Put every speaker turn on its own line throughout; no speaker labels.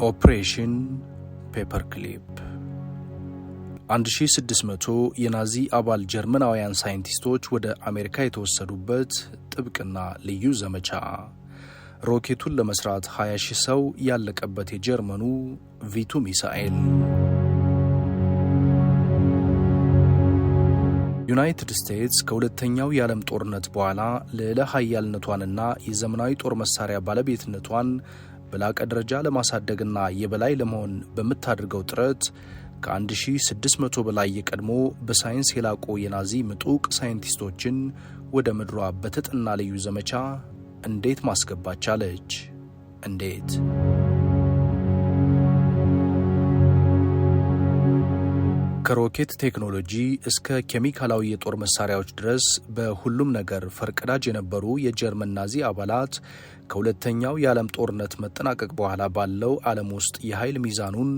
ኦፕሬሽን ፔፐርክሊፕ 1600 የናዚ አባል ጀርመናውያን ሳይንቲስቶች ወደ አሜሪካ የተወሰዱበት ጥብቅና ልዩ ዘመቻ። ሮኬቱን ለመስራት 20,000 ሰው ያለቀበት የጀርመኑ ቪቱ ሚሳኤል። ዩናይትድ ስቴትስ ከሁለተኛው የዓለም ጦርነት በኋላ ልዕለ ኃያልነቷንና የዘመናዊ ጦር መሳሪያ ባለቤትነቷን በላቀ ደረጃ ለማሳደግና የበላይ ለመሆን በምታደርገው ጥረት ከ1600 በላይ የቀድሞ በሳይንስ የላቁ የናዚ ምጡቅ ሳይንቲስቶችን ወደ ምድሯ በተጠና ልዩ ዘመቻ እንዴት ማስገባት ቻለች? እንዴት? ከሮኬት ቴክኖሎጂ እስከ ኬሚካላዊ የጦር መሳሪያዎች ድረስ በሁሉም ነገር ፈርቀዳጅ የነበሩ የጀርመን ናዚ አባላት ከሁለተኛው የዓለም ጦርነት መጠናቀቅ በኋላ ባለው ዓለም ውስጥ የኃይል ሚዛኑን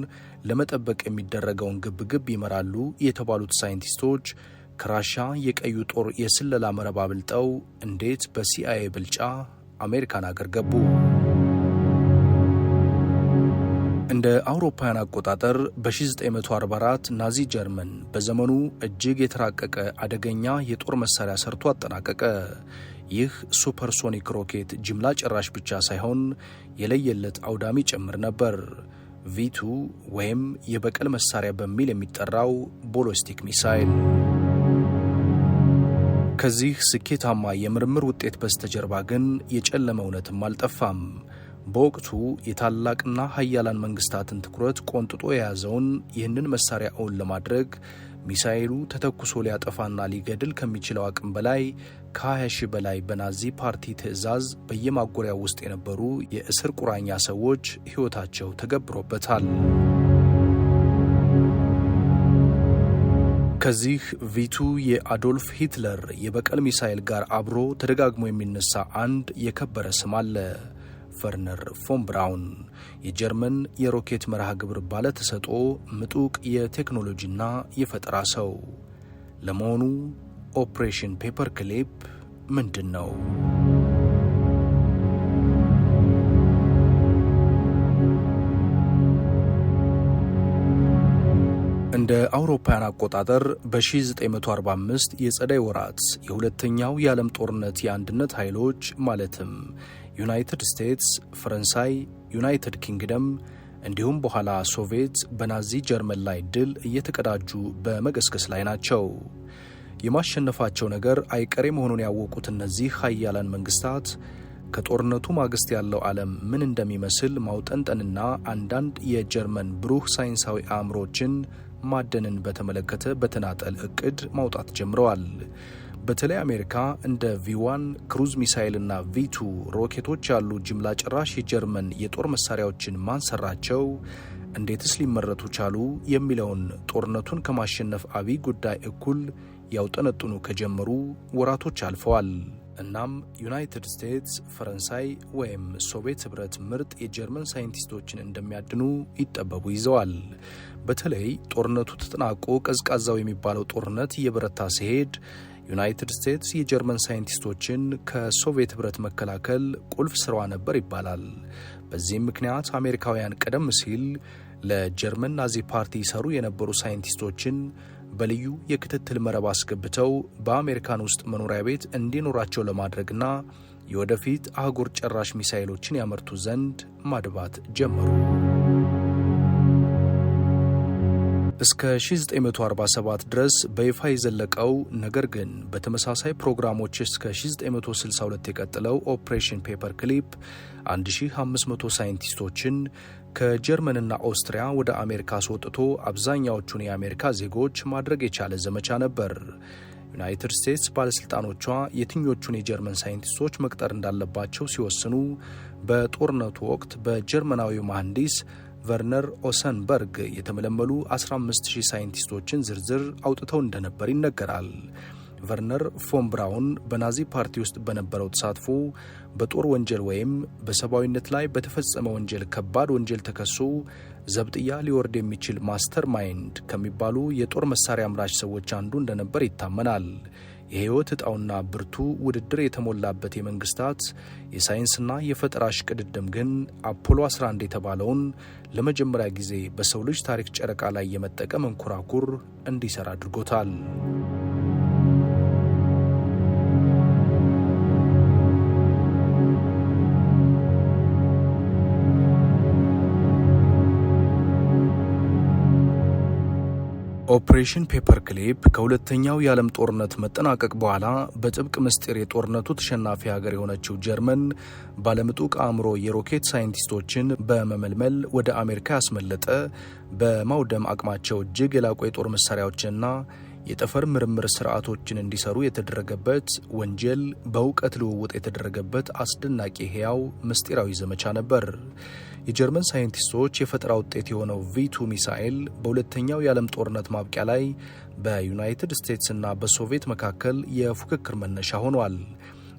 ለመጠበቅ የሚደረገውን ግብግብ ይመራሉ የተባሉት ሳይንቲስቶች ከራሻ የቀዩ ጦር የስለላ መረብ አብልጠው እንዴት በሲአይኤ ብልጫ አሜሪካን አገር ገቡ? እንደ አውሮፓውያን አቆጣጠር በ1944 ናዚ ጀርመን በዘመኑ እጅግ የተራቀቀ አደገኛ የጦር መሳሪያ ሰርቶ አጠናቀቀ። ይህ ሱፐርሶኒክ ሮኬት ጅምላ ጨራሽ ብቻ ሳይሆን የለየለት አውዳሚ ጭምር ነበር። ቪቱ ወይም የበቀል መሳሪያ በሚል የሚጠራው ቦሎስቲክ ሚሳይል። ከዚህ ስኬታማ የምርምር ውጤት በስተጀርባ ግን የጨለመ እውነትም አልጠፋም። በወቅቱ የታላቅና ኃያላን መንግስታትን ትኩረት ቆንጥጦ የያዘውን ይህንን መሳሪያ እውን ለማድረግ ሚሳኤሉ ተተኩሶ ሊያጠፋና ሊገድል ከሚችለው አቅም በላይ ከ20,000 በላይ በናዚ ፓርቲ ትዕዛዝ በየማጎሪያው ውስጥ የነበሩ የእስር ቁራኛ ሰዎች ሕይወታቸው ተገብሮበታል። ከዚህ ቪቱ የአዶልፍ ሂትለር የበቀል ሚሳኤል ጋር አብሮ ተደጋግሞ የሚነሳ አንድ የከበረ ስም አለ። ቨርነር ፎን ብራውን የጀርመን የሮኬት መርሃ ግብር ባለ ተሰጥኦ ምጡቅ የቴክኖሎጂና የፈጠራ ሰው። ለመሆኑ ኦፕሬሽን ፔፐርክሊፕ ምንድን ነው? እንደ አውሮፓውያን አቆጣጠር በ1945 የጸደይ ወራት የሁለተኛው የዓለም ጦርነት የአንድነት ኃይሎች ማለትም ዩናይትድ ስቴትስ፣ ፈረንሳይ፣ ዩናይትድ ኪንግደም እንዲሁም በኋላ ሶቪየት በናዚ ጀርመን ላይ ድል እየተቀዳጁ በመገስገስ ላይ ናቸው። የማሸነፋቸው ነገር አይቀሬ መሆኑን ያወቁት እነዚህ ኃያላን መንግስታት ከጦርነቱ ማግስት ያለው ዓለም ምን እንደሚመስል ማውጠንጠንና አንዳንድ የጀርመን ብሩህ ሳይንሳዊ አእምሮችን ማደንን በተመለከተ በተናጠል እቅድ ማውጣት ጀምረዋል። በተለይ አሜሪካ እንደ ቪ1 ክሩዝ ሚሳይልና ቪቱ ሮኬቶች ያሉ ጅምላ ጨራሽ የጀርመን የጦር መሳሪያዎችን ማንሰራቸው እንዴትስ ሊመረቱ ቻሉ የሚለውን ጦርነቱን ከማሸነፍ አብይ ጉዳይ እኩል ያውጠነጥኑ ከጀመሩ ወራቶች አልፈዋል። እናም ዩናይትድ ስቴትስ፣ ፈረንሳይ ወይም ሶቪየት ኅብረት ምርጥ የጀርመን ሳይንቲስቶችን እንደሚያድኑ ይጠበቡ ይዘዋል። በተለይ ጦርነቱ ተጠናቆ ቀዝቃዛው የሚባለው ጦርነት እየበረታ ሲሄድ ዩናይትድ ስቴትስ የጀርመን ሳይንቲስቶችን ከሶቪየት ኅብረት መከላከል ቁልፍ ስራዋ ነበር ይባላል። በዚህም ምክንያት አሜሪካውያን ቀደም ሲል ለጀርመን ናዚ ፓርቲ ይሰሩ የነበሩ ሳይንቲስቶችን በልዩ የክትትል መረብ አስገብተው በአሜሪካን ውስጥ መኖሪያ ቤት እንዲኖራቸው ለማድረግና የወደፊት አህጉር ጨራሽ ሚሳኤሎችን ያመርቱ ዘንድ ማድባት ጀመሩ። እስከ 1947 ድረስ በይፋ የዘለቀው ነገር ግን በተመሳሳይ ፕሮግራሞች እስከ 1962 የቀጠለው ኦፕሬሽን ፔፐርክሊፕ 1500 ሳይንቲስቶችን ከጀርመንና ኦስትሪያ ወደ አሜሪካ አስወጥቶ አብዛኛዎቹን የአሜሪካ ዜጎች ማድረግ የቻለ ዘመቻ ነበር። ዩናይትድ ስቴትስ ባለሥልጣኖቿ የትኞቹን የጀርመን ሳይንቲስቶች መቅጠር እንዳለባቸው ሲወስኑ በጦርነቱ ወቅት በጀርመናዊው መሐንዲስ ቨርነር ኦሰንበርግ የተመለመሉ 15,000 ሳይንቲስቶችን ዝርዝር አውጥተው እንደነበር ይነገራል። ቨርነር ፎን ብራውን በናዚ ፓርቲ ውስጥ በነበረው ተሳትፎ በጦር ወንጀል ወይም በሰብአዊነት ላይ በተፈጸመ ወንጀል ከባድ ወንጀል ተከሶ ዘብጥያ ሊወርድ የሚችል ማስተር ማይንድ ከሚባሉ የጦር መሳሪያ አምራች ሰዎች አንዱ እንደነበር ይታመናል። የህይወት ዕጣውና ብርቱ ውድድር የተሞላበት የመንግስታት የሳይንስና የፈጠራ እሽቅድድም ግን አፖሎ 11 የተባለውን ለመጀመሪያ ጊዜ በሰው ልጅ ታሪክ ጨረቃ ላይ የመጠቀ መንኮራኩር እንዲሰራ አድርጎታል። ኦፕሬሽን ፔፐርክሊፕ ከሁለተኛው የዓለም ጦርነት መጠናቀቅ በኋላ በጥብቅ ምስጢር የጦርነቱ ተሸናፊ ሀገር የሆነችው ጀርመን ባለምጡቅ አእምሮ የሮኬት ሳይንቲስቶችን በመመልመል ወደ አሜሪካ ያስመለጠ፣ በማውደም አቅማቸው እጅግ የላቁ የጦር መሳሪያዎችንና የጠፈር ምርምር ስርዓቶችን እንዲሰሩ የተደረገበት ወንጀል በእውቀት ልውውጥ የተደረገበት አስደናቂ ሕያው ምስጢራዊ ዘመቻ ነበር። የጀርመን ሳይንቲስቶች የፈጠራ ውጤት የሆነው V2 ሚሳኤል በሁለተኛው የዓለም ጦርነት ማብቂያ ላይ በዩናይትድ ስቴትስና በሶቪየት መካከል የፉክክር መነሻ ሆኗል።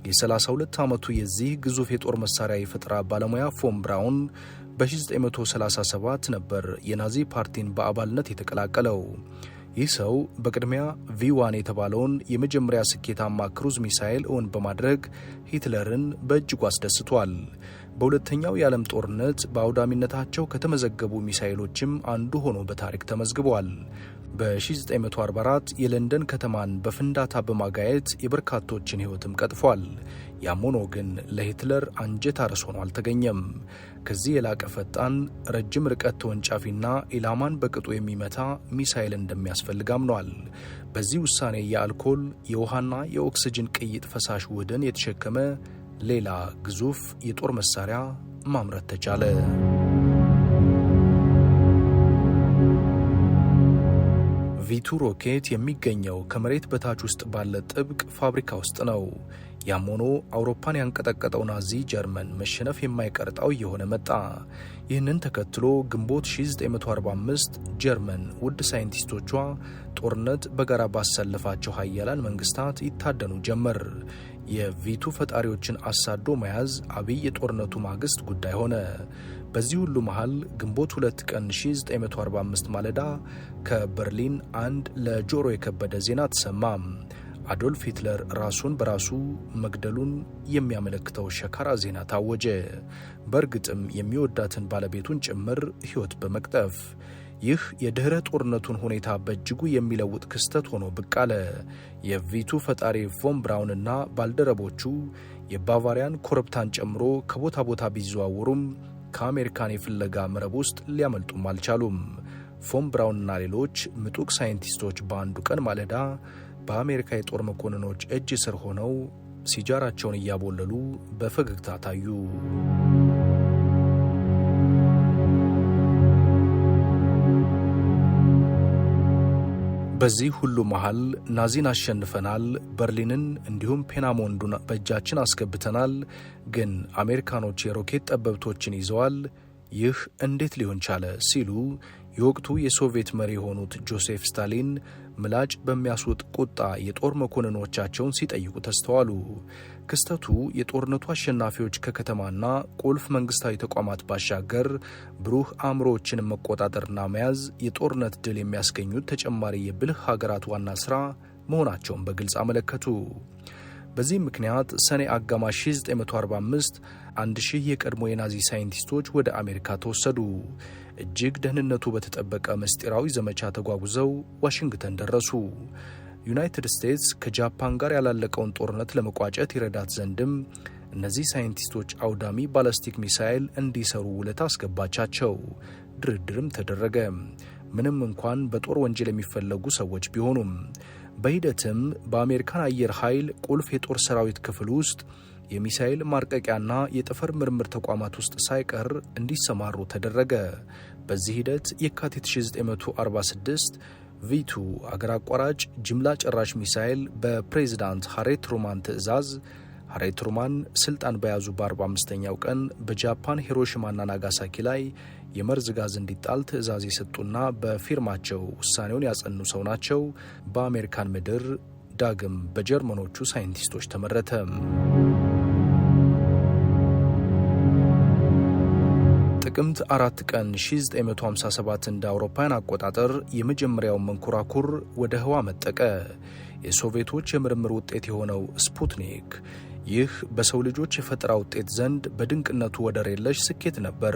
የ32 ዓመቱ የዚህ ግዙፍ የጦር መሳሪያ የፈጠራ ባለሙያ ፎን ብራውን በ1937 ነበር የናዚ ፓርቲን በአባልነት የተቀላቀለው። ይህ ሰው በቅድሚያ V1 የተባለውን የመጀመሪያ ስኬታማ ክሩዝ ሚሳኤል እውን በማድረግ ሂትለርን በእጅጉ አስደስቷል። በሁለተኛው የዓለም ጦርነት በአውዳሚነታቸው ከተመዘገቡ ሚሳኤሎችም አንዱ ሆኖ በታሪክ ተመዝግቧል። በ1944 የለንደን ከተማን በፍንዳታ በማጋየት የበርካቶችን ሕይወትም ቀጥፏል። ያም ሆኖ ግን ለሂትለር አንጀት አርስ ሆኖ አልተገኘም። ከዚህ የላቀ ፈጣን ረጅም ርቀት ተወንጫፊና ኢላማን በቅጡ የሚመታ ሚሳኤል እንደሚያስፈልግ አምኗል። በዚህ ውሳኔ የአልኮል የውሃና የኦክስጅን ቅይጥ ፈሳሽ ውህድን የተሸከመ ሌላ ግዙፍ የጦር መሳሪያ ማምረት ተቻለ። V2 ሮኬት የሚገኘው ከመሬት በታች ውስጥ ባለ ጥብቅ ፋብሪካ ውስጥ ነው። ያም ሆኖ አውሮፓን ያንቀጠቀጠው ናዚ ጀርመን መሸነፍ የማይቀርጣው እየሆነ መጣ። ይህንን ተከትሎ ግንቦት 1945 ጀርመን ውድ ሳይንቲስቶቿ ጦርነት በጋራ ባሰለፋቸው ሀያላን መንግስታት ይታደኑ ጀመር። የቪቱ ፈጣሪዎችን አሳዶ መያዝ አብይ የጦርነቱ ማግስት ጉዳይ ሆነ። በዚህ ሁሉ መሃል ግንቦት 2 ቀን 1945 ማለዳ ከበርሊን አንድ ለጆሮ የከበደ ዜና ተሰማ። አዶልፍ ሂትለር ራሱን በራሱ መግደሉን የሚያመለክተው ሸካራ ዜና ታወጀ። በእርግጥም የሚወዳትን ባለቤቱን ጭምር ሕይወት በመቅጠፍ ይህ የድህረ ጦርነቱን ሁኔታ በእጅጉ የሚለውጥ ክስተት ሆኖ ብቅ አለ። የቪቱ ፈጣሪ ፎን ብራውንና ባልደረቦቹ የባቫሪያን ኮረብታን ጨምሮ ከቦታ ቦታ ቢዘዋወሩም ከአሜሪካን የፍለጋ መረብ ውስጥ ሊያመልጡም አልቻሉም። ፎን ብራውንና ሌሎች ምጡቅ ሳይንቲስቶች በአንዱ ቀን ማለዳ በአሜሪካ የጦር መኮንኖች እጅ ስር ሆነው ሲጃራቸውን እያቦለሉ በፈገግታ ታዩ። በዚህ ሁሉ መሃል ናዚን አሸንፈናል፣ በርሊንን እንዲሁም ፔናሞንዱን በእጃችን አስገብተናል፣ ግን አሜሪካኖች የሮኬት ጠበብቶችን ይዘዋል፣ ይህ እንዴት ሊሆን ቻለ ሲሉ የወቅቱ የሶቪየት መሪ የሆኑት ጆሴፍ ስታሊን ምላጭ በሚያስውጥ ቁጣ የጦር መኮንኖቻቸውን ሲጠይቁ ተስተዋሉ። ክስተቱ የጦርነቱ አሸናፊዎች ከከተማና ቁልፍ መንግስታዊ ተቋማት ባሻገር ብሩህ አእምሮዎችን መቆጣጠርና መያዝ የጦርነት ድል የሚያስገኙት ተጨማሪ የብልህ ሀገራት ዋና ሥራ መሆናቸውን በግልጽ አመለከቱ። በዚህ ምክንያት ሰኔ አጋማሽ 1945 1000 የቀድሞ የናዚ ሳይንቲስቶች ወደ አሜሪካ ተወሰዱ። እጅግ ደህንነቱ በተጠበቀ ምስጢራዊ ዘመቻ ተጓጉዘው ዋሽንግተን ደረሱ። ዩናይትድ ስቴትስ ከጃፓን ጋር ያላለቀውን ጦርነት ለመቋጨት ይረዳት ዘንድም እነዚህ ሳይንቲስቶች አውዳሚ ባላስቲክ ሚሳኤል እንዲሰሩ ውለታ አስገባቻቸው። ድርድርም ተደረገ፣ ምንም እንኳን በጦር ወንጀል የሚፈለጉ ሰዎች ቢሆኑም። በሂደትም በአሜሪካን አየር ኃይል ቁልፍ የጦር ሰራዊት ክፍል ውስጥ የሚሳኤል ማርቀቂያና የጠፈር ምርምር ተቋማት ውስጥ ሳይቀር እንዲሰማሩ ተደረገ። በዚህ ሂደት የካቲት 1946 ቪቱ አገር አቋራጭ ጅምላ ጨራሽ ሚሳኤል በፕሬዝዳንት ሃሪ ትሩማን ትዕዛዝ ሃሪ ትሩማን ስልጣን በያዙ በ45ኛው ቀን በጃፓን ሂሮሺማና ናጋሳኪ ላይ የመርዝ ጋዝ እንዲጣል ትዕዛዝ የሰጡና በፊርማቸው ውሳኔውን ያጸኑ ሰው ናቸው። በአሜሪካን ምድር ዳግም በጀርመኖቹ ሳይንቲስቶች ተመረተ። ጥቅምት 4 ቀን 1957 እንደ አውሮፓውያን አቆጣጠር የመጀመሪያውን መንኮራኩር ወደ ህዋ መጠቀ። የሶቪየቶች የምርምር ውጤት የሆነው ስፑትኒክ ይህ በሰው ልጆች የፈጠራ ውጤት ዘንድ በድንቅነቱ ወደር የለሽ ስኬት ነበር።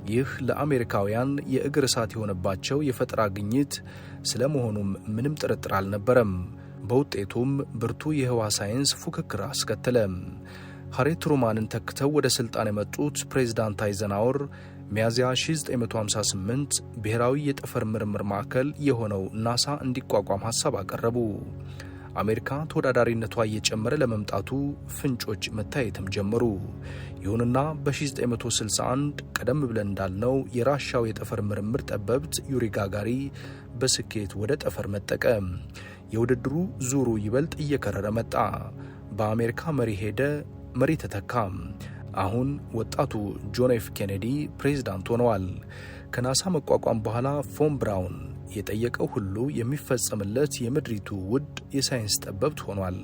ይህ ለአሜሪካውያን የእግር እሳት የሆነባቸው የፈጠራ ግኝት ስለመሆኑም ምንም ጥርጥር አልነበረም። በውጤቱም ብርቱ የህዋ ሳይንስ ፉክክር አስከተለ። ሃሪ ትሩማንን ተክተው ወደ ሥልጣን የመጡት ፕሬዝዳንት አይዘናወር ሚያዝያ 1958 ብሔራዊ የጠፈር ምርምር ማዕከል የሆነው ናሳ እንዲቋቋም ሐሳብ አቀረቡ። አሜሪካ ተወዳዳሪነቷ እየጨመረ ለመምጣቱ ፍንጮች መታየትም ጀመሩ። ይሁንና በ1961 ቀደም ብለን እንዳልነው የራሻው የጠፈር ምርምር ጠበብት ዩሪ ጋጋሪ በስኬት ወደ ጠፈር መጠቀ። የውድድሩ ዙሩ ይበልጥ እየከረረ መጣ። በአሜሪካ መሪ ሄደ፣ መሪ ተተካ። አሁን ወጣቱ ጆን ኤፍ ኬኔዲ ፕሬዝዳንት ሆነዋል። ከናሳ መቋቋም በኋላ ፎን ብራውን የጠየቀው ሁሉ የሚፈጸምለት የምድሪቱ ውድ የሳይንስ ጠበብት ሆኗል።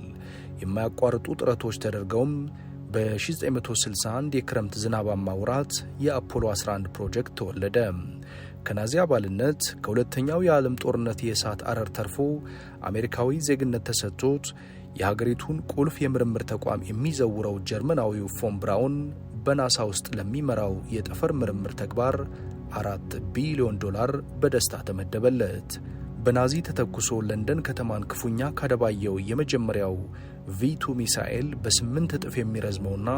የማያቋርጡ ጥረቶች ተደርገውም በ1961 የክረምት ዝናባማ ወራት የአፖሎ 11 ፕሮጀክት ተወለደ። ከናዚ አባልነት ከሁለተኛው የዓለም ጦርነት የእሳት አረር ተርፎ አሜሪካዊ ዜግነት ተሰጥቶት የሀገሪቱን ቁልፍ የምርምር ተቋም የሚዘውረው ጀርመናዊው ፎን ብራውን በናሳ ውስጥ ለሚመራው የጠፈር ምርምር ተግባር $4 ቢሊዮን በደስታ ተመደበለት። በናዚ ተተኩሶ ለንደን ከተማን ክፉኛ ካደባየው የመጀመሪያው V2 ሚሳኤል በ8 እጥፍ የሚረዝመውና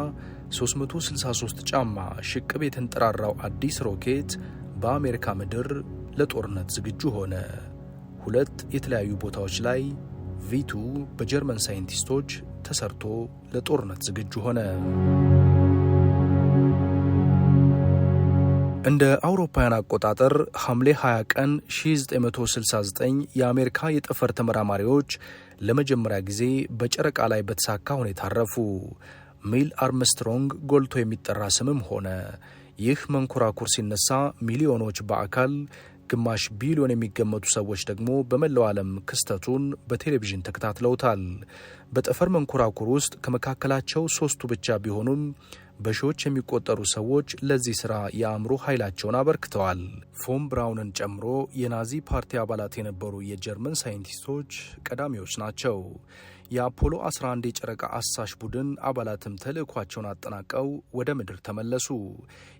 363 ጫማ ሽቅብ የተንጠራራው አዲስ ሮኬት በአሜሪካ ምድር ለጦርነት ዝግጁ ሆነ። ሁለት የተለያዩ ቦታዎች ላይ V2 በጀርመን ሳይንቲስቶች ተሰርቶ ለጦርነት ዝግጁ ሆነ። እንደ አውሮፓውያን አቆጣጠር ሐምሌ 20 ቀን 1969 የአሜሪካ የጠፈር ተመራማሪዎች ለመጀመሪያ ጊዜ በጨረቃ ላይ በተሳካ ሁኔታ አረፉ። ኒል አርምስትሮንግ ጎልቶ የሚጠራ ስምም ሆነ። ይህ መንኮራኩር ሲነሳ ሚሊዮኖች በአካል ግማሽ ቢሊዮን የሚገመቱ ሰዎች ደግሞ በመላው ዓለም ክስተቱን በቴሌቪዥን ተከታትለውታል። በጠፈር መንኮራኩር ውስጥ ከመካከላቸው 3ቱ ብቻ ቢሆኑም በሺዎች የሚቆጠሩ ሰዎች ለዚህ ሥራ የአእምሮ ኃይላቸውን አበርክተዋል። ፎን ብራውንን ጨምሮ የናዚ ፓርቲ አባላት የነበሩ የጀርመን ሳይንቲስቶች ቀዳሚዎች ናቸው። የአፖሎ 11 የጨረቃ አሳሽ ቡድን አባላትም ተልእኳቸውን አጠናቀው ወደ ምድር ተመለሱ።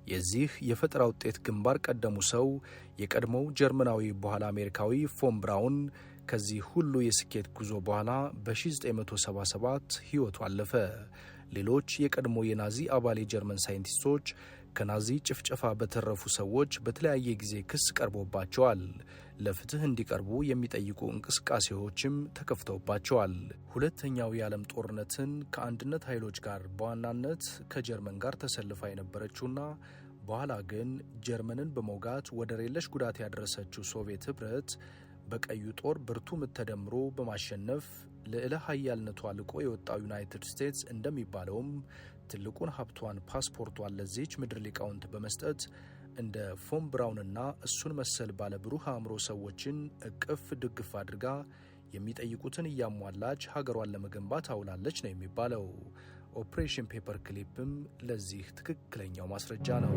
የዚህ የፈጠራ ውጤት ግንባር ቀደሙ ሰው የቀድሞው ጀርመናዊ በኋላ አሜሪካዊ ፎን ብራውን ከዚህ ሁሉ የስኬት ጉዞ በኋላ በ1977 ሕይወቱ አለፈ። ሌሎች የቀድሞ የናዚ አባል የጀርመን ሳይንቲስቶች ከናዚ ጭፍጨፋ በተረፉ ሰዎች በተለያየ ጊዜ ክስ ቀርቦባቸዋል። ለፍትህ እንዲቀርቡ የሚጠይቁ እንቅስቃሴዎችም ተከፍተውባቸዋል። ሁለተኛው የዓለም ጦርነትን ከአንድነት ኃይሎች ጋር በዋናነት ከጀርመን ጋር ተሰልፋ የነበረችውና በኋላ ግን ጀርመንን በመውጋት ወደር የለሽ ጉዳት ያደረሰችው ሶቪየት ኅብረት በቀዩ ጦር ብርቱ ምት ተደምሮ በማሸነፍ ልዕለ ኃያልነቷ ልቆ የወጣው ዩናይትድ ስቴትስ እንደሚባለውም ትልቁን ሀብቷን ፓስፖርቷን ለዚች ምድር ሊቃውንት በመስጠት እንደ ፎን ብራውንና እሱን መሰል ባለ ብሩህ አእምሮ ሰዎችን እቅፍ ድግፍ አድርጋ የሚጠይቁትን እያሟላች ሀገሯን ለመገንባት አውላለች ነው የሚባለው። ኦፕሬሽን ፔፐር ክሊፕም ለዚህ ትክክለኛው ማስረጃ ነው።